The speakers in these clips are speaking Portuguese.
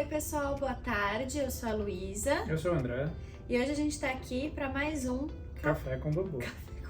Oi pessoal, boa tarde, eu sou a Luísa Eu sou o André, e hoje a gente tá aqui para mais um Café com Bambu.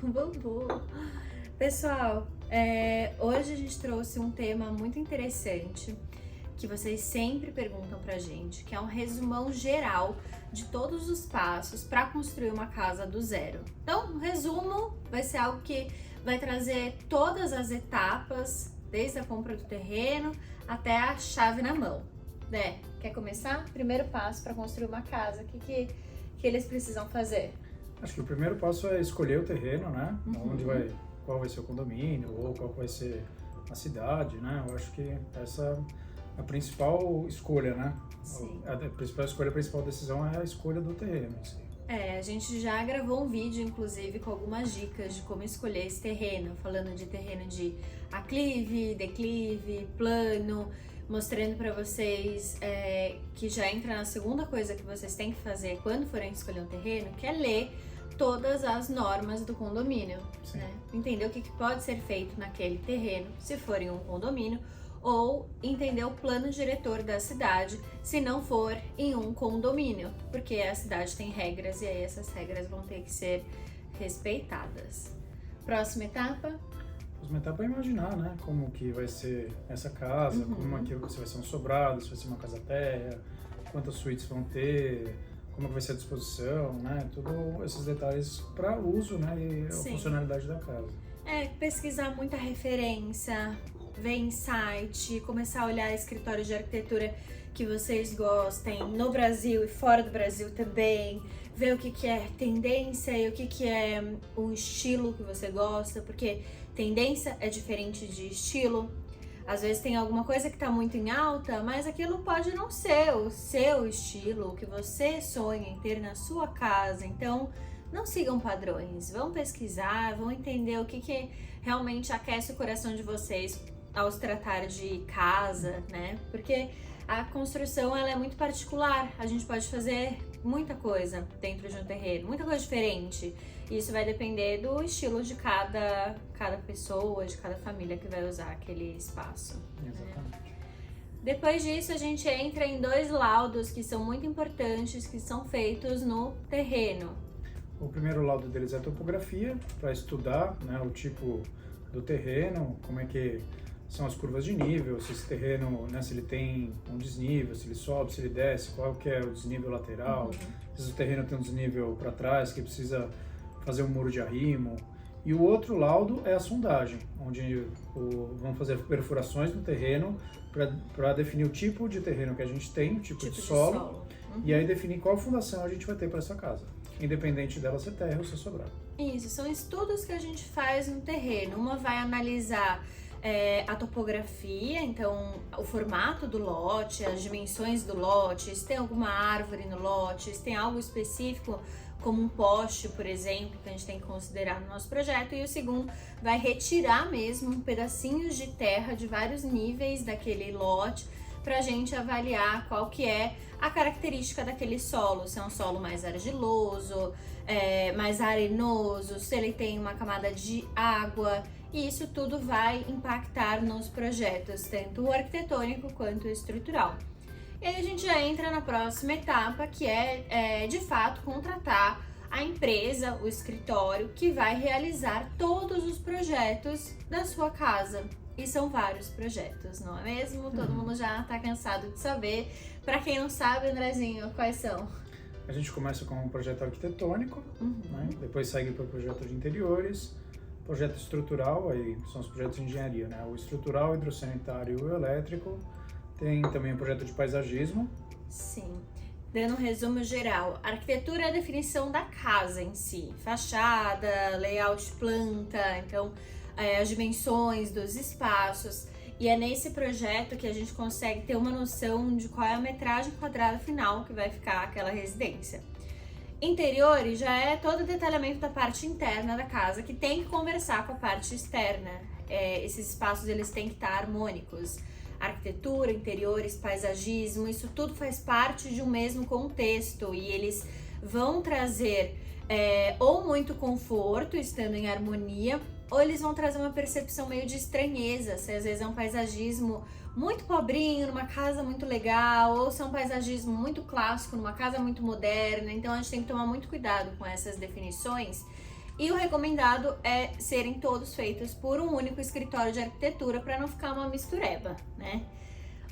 com Bambu. Pessoal, hoje a gente trouxe um tema muito interessante que vocês sempre perguntam pra gente, que é um resumão geral de todos os passos para construir uma casa do zero. Então, o resumo vai ser algo que vai trazer todas as etapas, desde a compra do terreno até a chave na mão. Né? Quer começar? Primeiro passo para construir uma casa, o que eles precisam fazer? Acho que o primeiro passo é escolher o terreno, né? Qual vai ser o condomínio ou qual vai ser a cidade, né? Eu acho que essa é a principal escolha, né? Sim. A principal decisão é a escolha do terreno em si. A gente já gravou um vídeo, inclusive, com algumas dicas de como escolher esse terreno, falando de terreno de aclive, declive, plano, mostrando para vocês que já entra na segunda coisa que vocês têm que fazer quando forem escolher um terreno, que é ler todas as normas do condomínio, né? Entender o que pode ser feito naquele terreno, se for em um condomínio, ou entender o plano diretor da cidade, se não for em um condomínio, porque a cidade tem regras e aí essas regras vão ter que ser respeitadas. Próxima etapa? A próxima etapa é imaginar, né? Como que vai ser essa casa, como é que se vai ser um sobrado, se vai ser uma casa-terra, quantas suítes vão ter, como vai ser a disposição, né? Todos esses detalhes para uso, né? E a funcionalidade da casa. Pesquisar muita referência, ver em site, começar a olhar escritórios de arquitetura que vocês gostem, no Brasil e fora do Brasil também, ver o que é tendência e o que é o estilo que você gosta, porque tendência é diferente de estilo. Às vezes tem alguma coisa que está muito em alta, mas aquilo pode não ser o seu estilo, o que você sonha em ter na sua casa. Então, não sigam padrões, vão pesquisar, vão entender o que realmente aquece o coração de vocês ao se tratar de casa, né? Porque a construção ela é muito particular, a gente pode fazer muita coisa dentro de um terreno, muita coisa diferente. Isso vai depender do estilo de cada pessoa, de cada família que vai usar aquele espaço. Exatamente. Né? Depois disso, a gente entra em dois laudos que são muito importantes, que são feitos no terreno. O primeiro laudo deles é a topografia, para estudar, né, o tipo do terreno, como é que são as curvas de nível, se esse terreno, né, se ele tem um desnível, se ele sobe, se ele desce, qual que é o desnível lateral, se o terreno tem um desnível para trás, que precisa fazer um muro de arrimo. E o outro laudo é a sondagem, onde vão fazer perfurações no terreno para definir o tipo de terreno que a gente tem, o tipo de solo. E aí definir qual fundação a gente vai ter para essa casa, independente dela ser terra ou ser sobrado. Isso, são estudos que a gente faz no terreno. Uma vai analisar a topografia, então o formato do lote, as dimensões do lote, se tem alguma árvore no lote, se tem algo específico como um poste, por exemplo, que a gente tem que considerar no nosso projeto. E o segundo vai retirar mesmo pedacinhos de terra de vários níveis daquele lote para a gente avaliar qual que é a característica daquele solo, se é um solo mais argiloso, mais arenoso, se ele tem uma camada de água. E isso tudo vai impactar nos projetos, tanto o arquitetônico quanto o estrutural. E aí a gente já entra na próxima etapa, que é de fato contratar a empresa, o escritório, que vai realizar todos os projetos da sua casa. E são vários projetos, não é mesmo? Todo mundo já está cansado de saber. Para quem não sabe, Andrezinho, quais são? A gente começa com um projeto arquitetônico, né? Depois segue para o projeto de interiores, projeto estrutural, aí são os projetos de engenharia, né? O estrutural, hidrossanitário e o elétrico. Tem também o projeto de paisagismo. Sim. Dando um resumo geral, a arquitetura é a definição da casa em si, fachada, layout, planta, então as dimensões dos espaços. E é nesse projeto que a gente consegue ter uma noção de qual é a metragem quadrada final que vai ficar aquela residência. Interiores já é todo o detalhamento da parte interna da casa, que tem que conversar com a parte externa. Esses espaços eles têm que estar harmônicos. Arquitetura, interiores, paisagismo, isso tudo faz parte de um mesmo contexto e eles vão trazer ou muito conforto, estando em harmonia, ou eles vão trazer uma percepção meio de estranheza, se às vezes é um paisagismo muito pobrinho, numa casa muito legal, ou se é um paisagismo muito clássico, numa casa muito moderna. Então a gente tem que tomar muito cuidado com essas definições. E o recomendado é serem todos feitos por um único escritório de arquitetura para não ficar uma mistureba, né?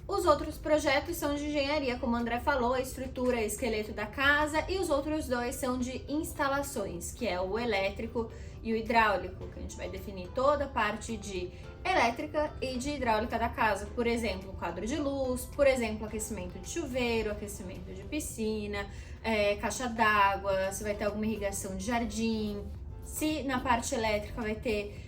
Os outros projetos são de engenharia, como o André falou, a estrutura e esqueleto da casa, e os outros dois são de instalações, que é o elétrico e o hidráulico, que a gente vai definir toda a parte de elétrica e de hidráulica da casa. Por exemplo, quadro de luz, por exemplo, aquecimento de chuveiro, aquecimento de piscina, caixa d'água, se vai ter alguma irrigação de jardim, se na parte elétrica vai ter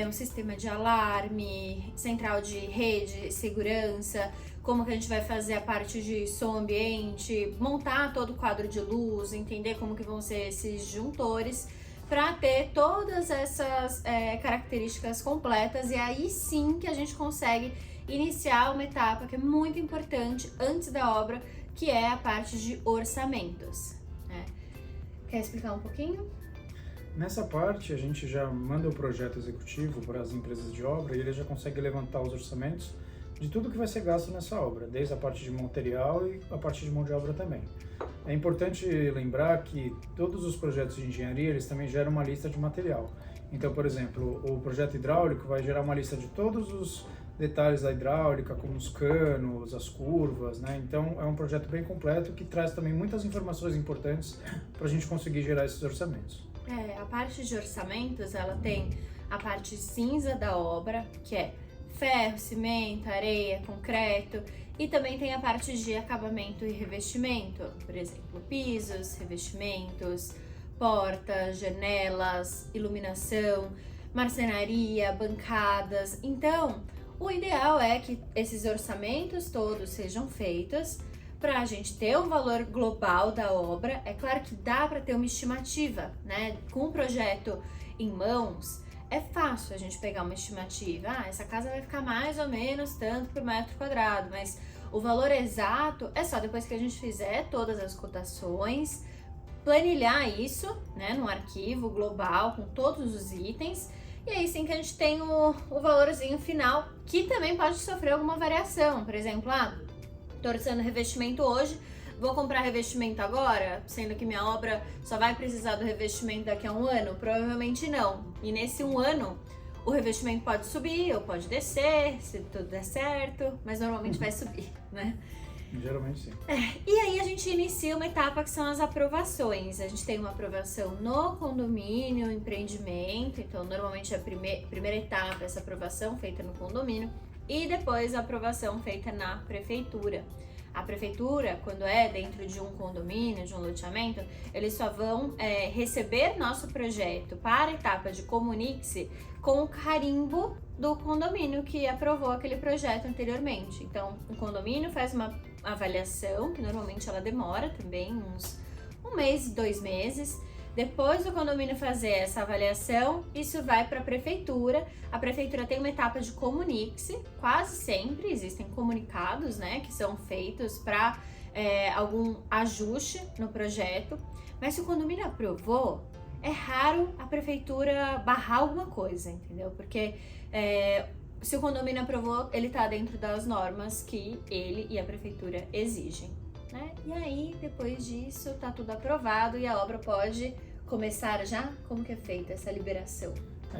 um sistema de alarme, central de rede, segurança, como que a gente vai fazer a parte de som ambiente, montar todo o quadro de luz, entender como que vão ser esses disjuntores, para ter todas essas características completas, e aí sim que a gente consegue iniciar uma etapa que é muito importante antes da obra, que é a parte de orçamentos, né? Quer explicar um pouquinho? Nessa parte, a gente já manda o projeto executivo para as empresas de obra e ele já consegue levantar os orçamentos de tudo que vai ser gasto nessa obra, desde a parte de material e a parte de mão de obra também. É importante lembrar que todos os projetos de engenharia, eles também geram uma lista de material. Então, por exemplo, o projeto hidráulico vai gerar uma lista de todos os detalhes da hidráulica, como os canos, as curvas, né? Então, é um projeto bem completo que traz também muitas informações importantes para a gente conseguir gerar esses orçamentos. A parte de orçamentos, ela tem a parte cinza da obra, que é ferro, cimento, areia, concreto, e também tem a parte de acabamento e revestimento, por exemplo, pisos, revestimentos, portas, janelas, iluminação, marcenaria, bancadas. Então, o ideal é que esses orçamentos todos sejam feitos para a gente ter um valor global da obra. É claro que dá para ter uma estimativa, né? Com o projeto em mãos, é fácil a gente pegar uma estimativa. Essa casa vai ficar mais ou menos tanto por metro quadrado, mas o valor exato é só depois que a gente fizer todas as cotações, planilhar isso, né, num arquivo global com todos os itens, e aí sim que a gente tem o valorzinho final, que também pode sofrer alguma variação. Por exemplo, tô orçando revestimento hoje, vou comprar revestimento agora, sendo que minha obra só vai precisar do revestimento daqui a um ano? Provavelmente não. E nesse um ano, o revestimento pode subir ou pode descer, se tudo der certo, mas normalmente vai subir, né? Geralmente sim. E aí a gente inicia uma etapa que são as aprovações. A gente tem uma aprovação no condomínio, empreendimento, então normalmente a primeira etapa, essa aprovação feita no condomínio, e depois a aprovação feita na prefeitura. A prefeitura, quando é dentro de um condomínio, de um loteamento, eles só vão receber nosso projeto para a etapa de comunique-se com o carimbo do condomínio que aprovou aquele projeto anteriormente. Então, o condomínio faz uma avaliação, que normalmente ela demora também um mês, 2 meses. Depois do condomínio fazer essa avaliação, isso vai para a prefeitura. A prefeitura tem uma etapa de comunique-se, quase sempre existem comunicados, né, que são feitos para algum ajuste no projeto. Mas se o condomínio aprovou, é raro a prefeitura barrar alguma coisa, entendeu? Porque se o condomínio aprovou, ele está dentro das normas que ele e a prefeitura exigem, né? E aí, depois disso, tá tudo aprovado e a obra pode começar já? Como que é feita essa liberação?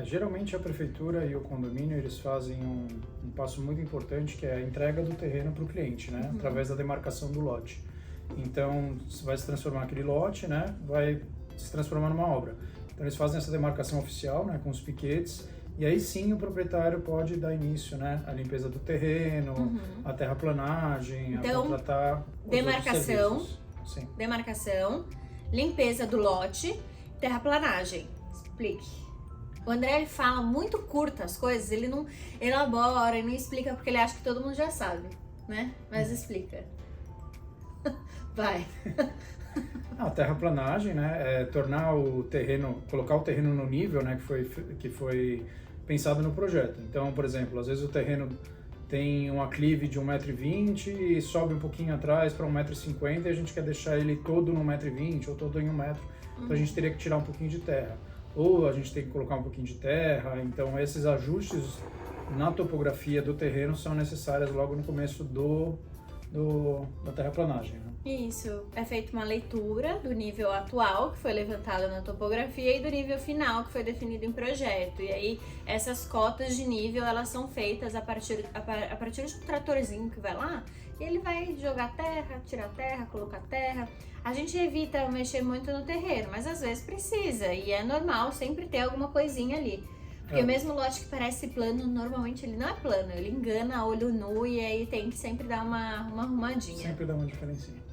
Geralmente a prefeitura e o condomínio, eles fazem um passo muito importante, que é a entrega do terreno para o cliente, né? Através da demarcação do lote. Então, vai se transformar aquele lote, né? Vai se transformar numa obra. Então, eles fazem essa demarcação oficial, né? Com os piquetes, e aí sim o proprietário pode dar início, né? À limpeza do terreno, a terraplanagem, então, a contratar demarcação, limpeza do lote, terraplanagem. Explique. O André, ele fala muito curto as coisas, ele não elabora, ele não explica porque ele acha que todo mundo já sabe, né? Mas explica. Vai. A terraplanagem, né, é tornar o terreno, colocar o terreno no nível, né, que foi pensado no projeto. Então, por exemplo, às vezes o terreno tem um aclive de 1,20 m e sobe um pouquinho atrás para 1,50 m e a gente quer deixar ele todo no 1,20 m ou todo em 1 metro. então a gente teria que tirar um pouquinho de terra. Ou a gente tem que colocar um pouquinho de terra, então esses ajustes na topografia do terreno são necessários logo no começo da terraplanagem, né? Isso, é feita uma leitura do nível atual, que foi levantado na topografia, e do nível final, que foi definido em projeto. E aí, essas cotas de nível, elas são feitas a partir de um tratorzinho que vai lá, e ele vai jogar terra, tirar terra, colocar terra. A gente evita mexer muito no terreno, mas às vezes precisa, e é normal sempre ter alguma coisinha ali. Porque mesmo o lote que parece plano, normalmente ele não é plano, ele engana a olho nu, e aí tem que sempre dar uma arrumadinha. Sempre dá uma diferencinha.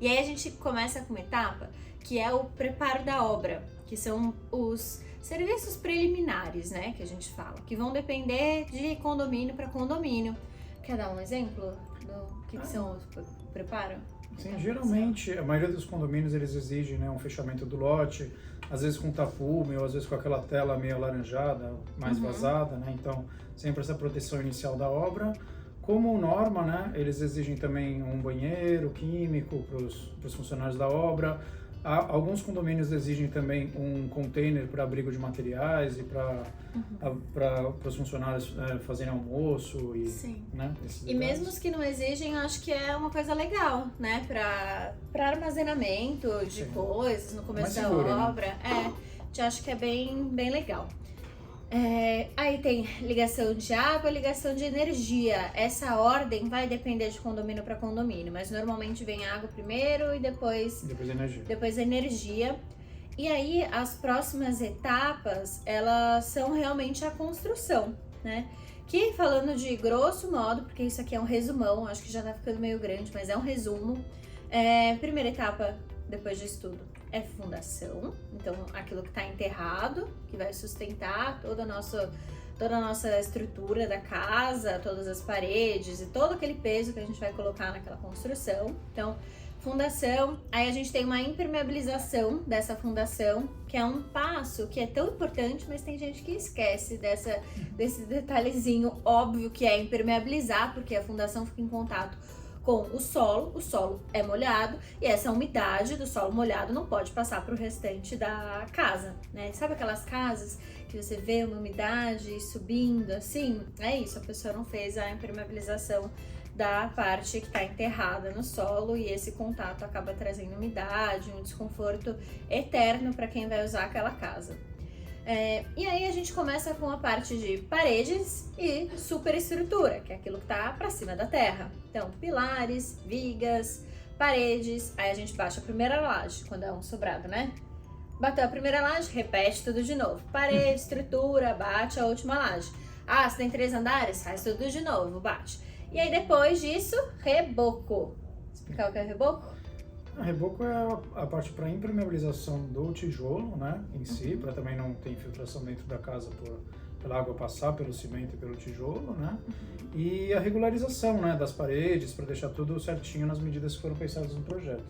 E aí a gente começa com uma etapa que é o preparo da obra, que são os serviços preliminares, né, que a gente fala, que vão depender de condomínio para condomínio. Quer dar um exemplo do que são os preparo? Sim, geralmente, a maioria dos condomínios, eles exigem, né, um fechamento do lote, às vezes com tapume, ou às vezes com aquela tela meio alaranjada, mais vazada, né, então sempre essa proteção inicial da obra. Como norma, né, eles exigem também um banheiro químico para os funcionários da obra. Alguns condomínios exigem também um container para abrigo de materiais e para os funcionários fazerem almoço e, sim, né, e mesmo os que não exigem, eu acho que é uma coisa legal, né, para armazenamento de coisas no começo da obra, né? Eu acho que é bem legal. Aí tem ligação de água, ligação de energia. Essa ordem vai depender de condomínio para condomínio, mas normalmente vem água primeiro e depois a energia. E aí as próximas etapas, elas são realmente a construção, né? Que, falando de grosso modo, porque isso aqui é um resumão, acho que já tá ficando meio grande, mas é um resumo. Primeira etapa, depois disso tudo, é fundação, então aquilo que está enterrado, que vai sustentar toda a nossa estrutura da casa, todas as paredes e todo aquele peso que a gente vai colocar naquela construção. Então, fundação, aí a gente tem uma impermeabilização dessa fundação, que é um passo que é tão importante, mas tem gente que esquece desse detalhezinho óbvio que é impermeabilizar, porque a fundação fica em contato com o solo é molhado e essa umidade do solo molhado não pode passar para o restante da casa, né? Sabe aquelas casas que você vê uma umidade subindo assim? É isso, a pessoa não fez a impermeabilização da parte que está enterrada no solo e esse contato acaba trazendo umidade, um desconforto eterno para quem vai usar aquela casa. E aí a gente começa com a parte de paredes e superestrutura, que é aquilo que está para cima da terra. Então, pilares, vigas, paredes, aí a gente baixa a primeira laje, quando é um sobrado, né? Bateu a primeira laje, repete tudo de novo. Parede, estrutura, bate a última laje. Ah, se tem 3 andares, faz tudo de novo, bate. E aí depois disso, reboco. Explicar o que é reboco? A reboco é a parte para impermeabilização do tijolo, né, em si, para também não ter infiltração dentro da casa pela água passar pelo cimento e pelo tijolo, né, e a regularização, né, das paredes para deixar tudo certinho nas medidas que foram pensadas no projeto.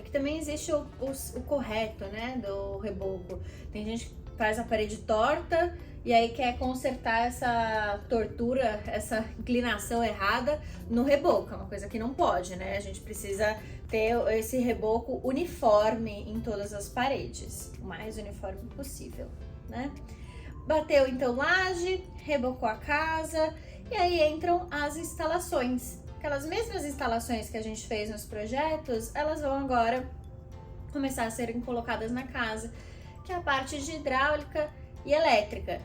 Que também existe o correto, né, do reboco. Tem gente que faz a parede torta e aí quer consertar essa tortura, essa inclinação errada no reboco. É uma coisa que não pode, né? A gente precisa ter esse reboco uniforme em todas as paredes, o mais uniforme possível, né? Bateu então laje, rebocou a casa e aí entram as instalações. Aquelas mesmas instalações que a gente fez nos projetos, elas vão agora começar a serem colocadas na casa, que é a parte de hidráulica e elétrica.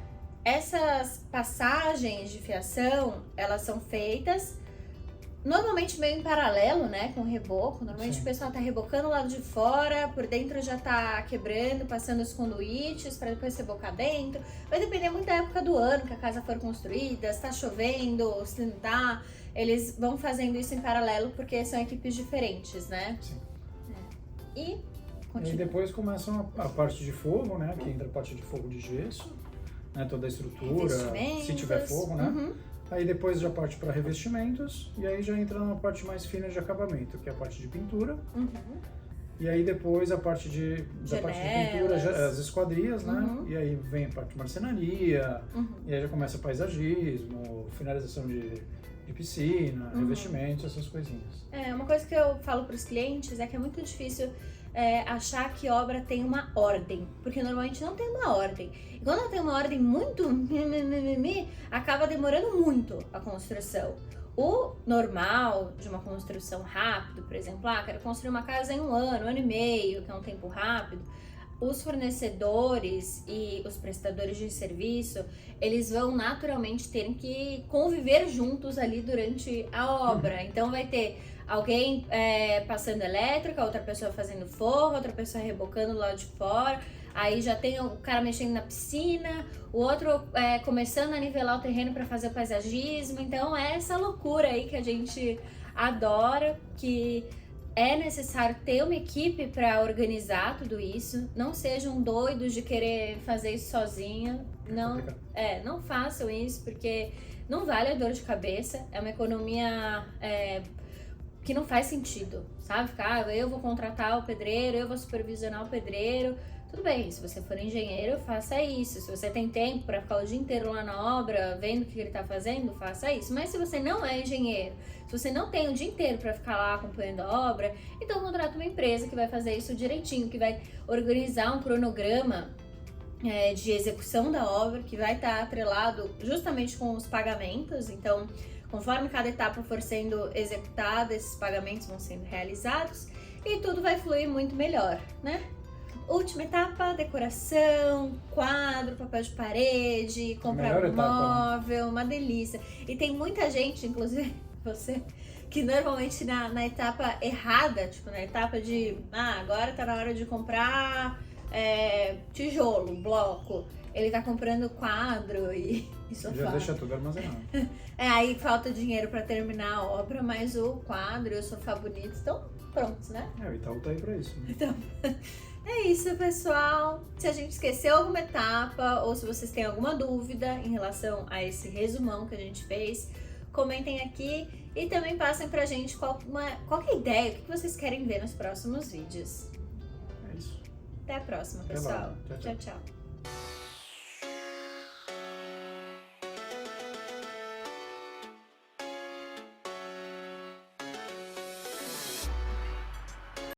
Essas passagens de fiação, elas são feitas normalmente meio em paralelo, né, com o reboco. Normalmente Sim. O pessoal tá rebocando o lado de fora, por dentro já tá quebrando, passando os conduítes para depois rebocar dentro. Vai depender muito da época do ano que a casa for construída, se tá chovendo, se não tá. Eles vão fazendo isso em paralelo porque são equipes diferentes, né? Sim. E depois começam a parte de fogo, né, que entra a parte de fogo de gesso, né, toda a estrutura, se tiver fogo, né? Uhum. Aí depois já parte para revestimentos e aí já entra na parte mais fina de acabamento, que é a parte de pintura. Uhum. E aí depois da parte de pintura, as esquadrias, né? Uhum. E aí vem a parte de marcenaria, e aí já começa paisagismo, finalização de piscina, revestimentos, essas coisinhas. Uma coisa que eu falo para os clientes é que é muito difícil achar que obra tem uma ordem, porque normalmente não tem uma ordem. E quando tem uma ordem muito acaba demorando muito a construção. O normal de uma construção rápida, por exemplo, quero construir uma casa em um ano e meio, que é um tempo rápido. Os fornecedores e os prestadores de serviço, eles vão naturalmente ter que conviver juntos ali durante a obra. Então vai ter alguém passando elétrica, outra pessoa fazendo forro, outra pessoa rebocando lá de fora. Aí já tem o cara mexendo na piscina, o outro começando a nivelar o terreno para fazer o paisagismo. Então é essa loucura aí que a gente adora, que é necessário ter uma equipe para organizar tudo isso. Não sejam doidos de querer fazer isso sozinho. Não façam isso, porque não vale a dor de cabeça. É uma economia que não faz sentido, sabe? Ficar, eu vou contratar o pedreiro, eu vou supervisionar o pedreiro. Tudo bem, se você for engenheiro, faça isso. Se você tem tempo para ficar o dia inteiro lá na obra, vendo o que ele está fazendo, faça isso. Mas se você não é engenheiro, se você não tem o dia inteiro para ficar lá acompanhando a obra, então contrata uma empresa que vai fazer isso direitinho, que vai organizar um cronograma de execução da obra, que vai estar atrelado justamente com os pagamentos. Então, conforme cada etapa for sendo executada, esses pagamentos vão sendo realizados e tudo vai fluir muito melhor, né? Última etapa, decoração, quadro, papel de parede, comprar um móvel, uma delícia. E tem muita gente, inclusive você, que normalmente na etapa errada, tipo na etapa de, agora tá na hora de comprar tijolo, bloco, ele tá comprando quadro e sofá. Já deixa tudo armazenado. Aí falta dinheiro pra terminar a obra, mas o quadro e o sofá bonito estão prontos, né? O Itaú tá aí pra isso. Né? Então, é isso, pessoal. Se a gente esqueceu alguma etapa ou se vocês têm alguma dúvida em relação a esse resumão que a gente fez, comentem aqui e também passem pra gente qualquer ideia, o que vocês querem ver nos próximos vídeos. É isso. Até a próxima, pessoal. Tchau, tchau. Tchau, tchau.